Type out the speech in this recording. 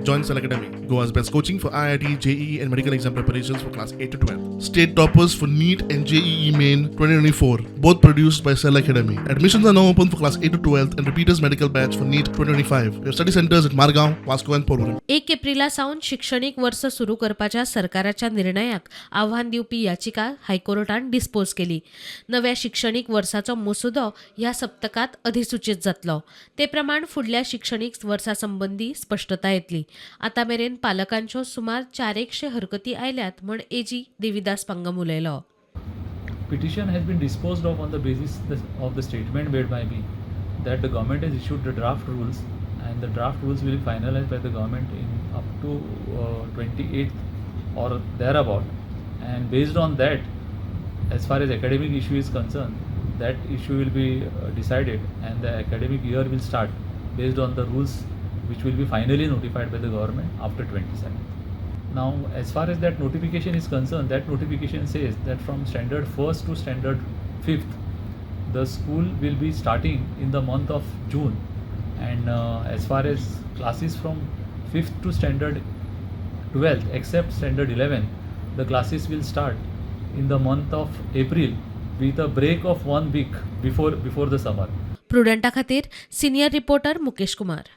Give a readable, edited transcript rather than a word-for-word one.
Join Cell Academy, Goa's best coaching for IIT, JEE and medical exam preparations for class 8 to 12. State toppers for NEET and JEE Main 2024, both produced by Cell Academy. Admissions are now open for class 8 to 12th and repeaters medical batch for NEET 2025. We have study centers at Margao, Vasco and Porvorim. 1 Aprilia सावन शिक्षणीक verse सुरू करपाच्या सरकाराच्या निर्णयाक आव्हान दिवपी याचिका हायकोर्टान dispose केली. नव्या शिक्षणीक वर्साचो मसुदो ह्या सप्तकात अधिसूचित जातलो. ते प्रमाण फुडल्या शिक्षणीक वर्सा संबंधी स्पष्टता येतली. आता मेरेन पालकांच्यो सुमार 400 हरकती आयल्यात म्हण एजी देविदास पंगम उलयलो. Petition has been disposed of on the basis of the statement made by me that the government has issued the draft rules and the draft rules will be finalized by the government in up to 28th or thereabout, and based on that, as far as academic issue is concerned, that issue will be decided and the academic year will start based on the rules which will be finally notified by the government after 27th. Now, as far as that notification is concerned, that notification says that from standard 1st to standard 5th, the school will be starting in the month of June, and as far as classes from 5th to standard 12th, except standard 11, the classes will start in the month of April with a break of 1 week before the summer. प्रुडंटा खातीर senior reporter Mukesh Kumar.